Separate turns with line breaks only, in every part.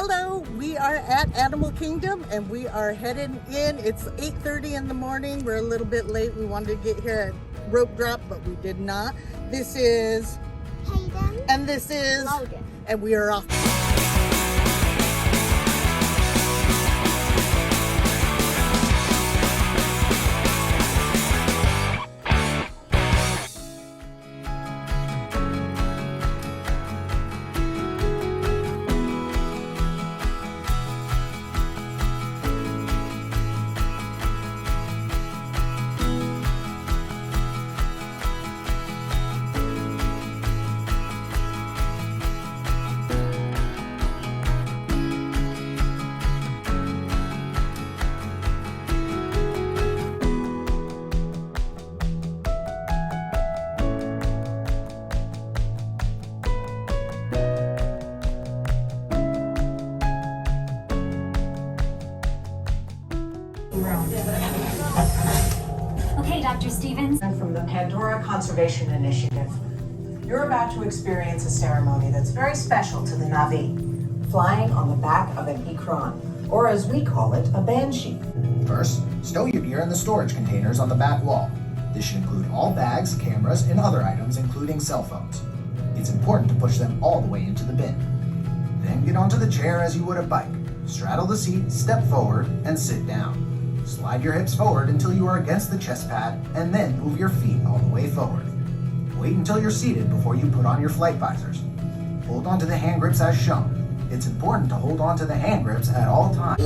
Hello, we are at Animal Kingdom and we are heading in. It's 8:30 in the morning. We're a little bit late. We wanted to get here at rope drop, but we did not. This is
Hayden.
And this is
Logan.
And we are off.
Okay, Dr. Stevens.
From the Pandora Conservation Initiative. You're about to experience a ceremony that's very special to the Na'vi, flying on the back of an Ikran, or as we call it, a Banshee.
First, stow your gear in the storage containers on the back wall. This should include all bags, cameras, and other items, including cell phones. It's important to push them all the way into the bin. Then get onto the chair as you would a bike. Straddle the seat, step forward, and sit down. Slide your hips forward until you are against the chest pad, and then move your feet all the way forward. Wait until you're seated before you put on your flight visors. Hold on to the hand grips as shown. It's important to hold on to the hand grips at all times.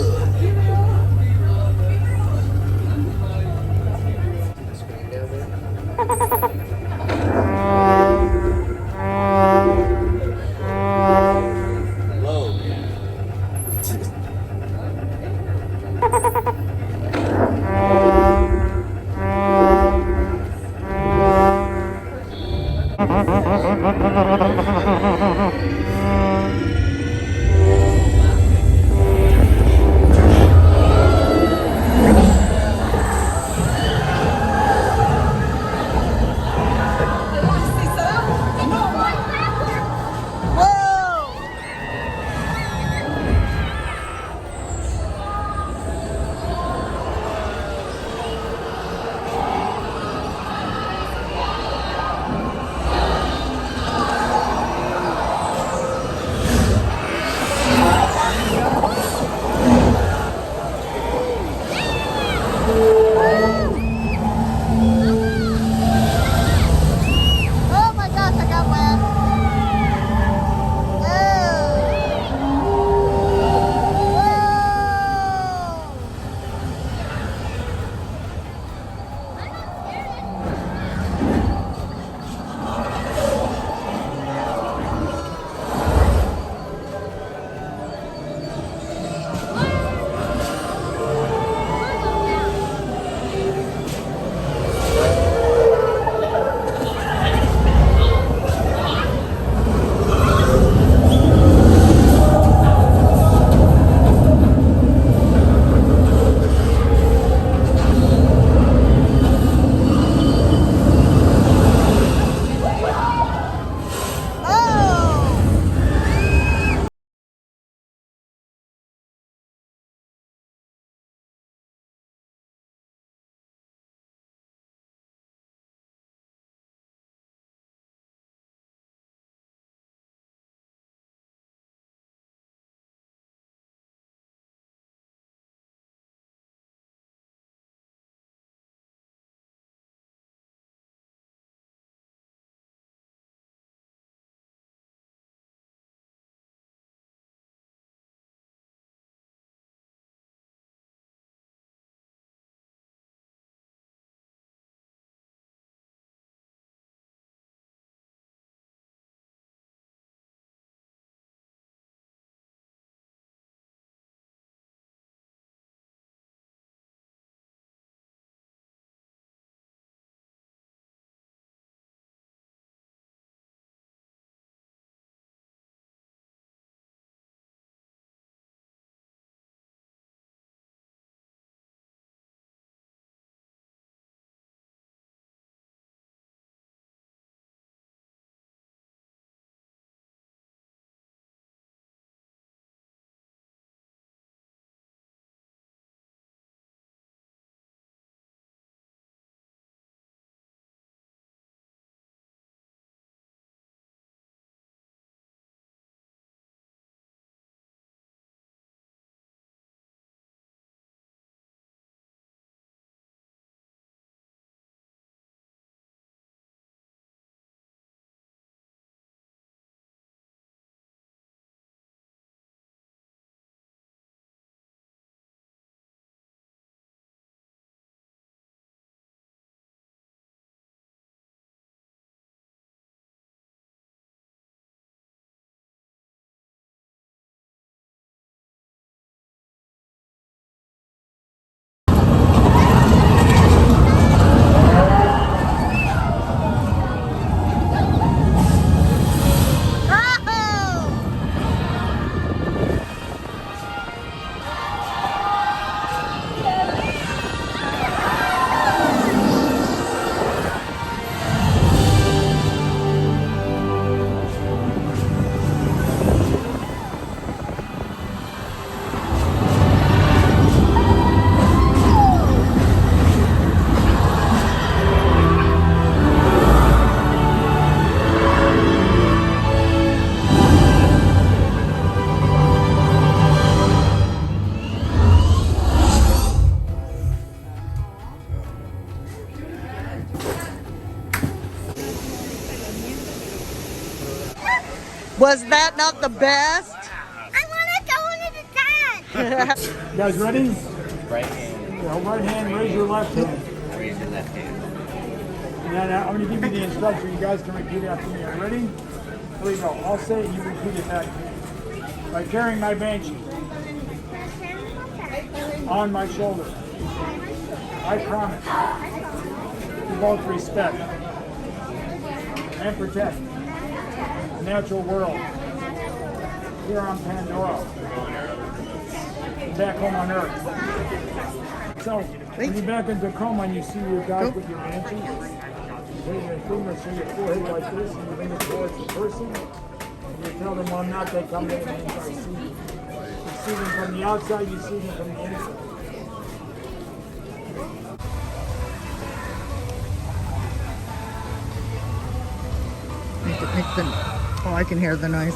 Was that not the best?
I want to go into the tent.
You guys ready?
Right hand.
Yeah, right hand, raise your left hand.
Raise your left hand.
And then I'm going to give you the instruction. You guys can repeat after me. Are you ready? Here we go. I'll say it, you repeat it back to me. By carrying my Banshee on my shoulder, I promise to both respect and protect the natural world here on Pandora, back home on Earth. So, when you're back in Tacoma and you see your guys with your Banshee, you bring your finger to your forehead like this, and you bring it towards the person, and you tell them, well, not they come in and I see them. You see them from the outside, you see them from the inside.
Oh, I can hear the noise.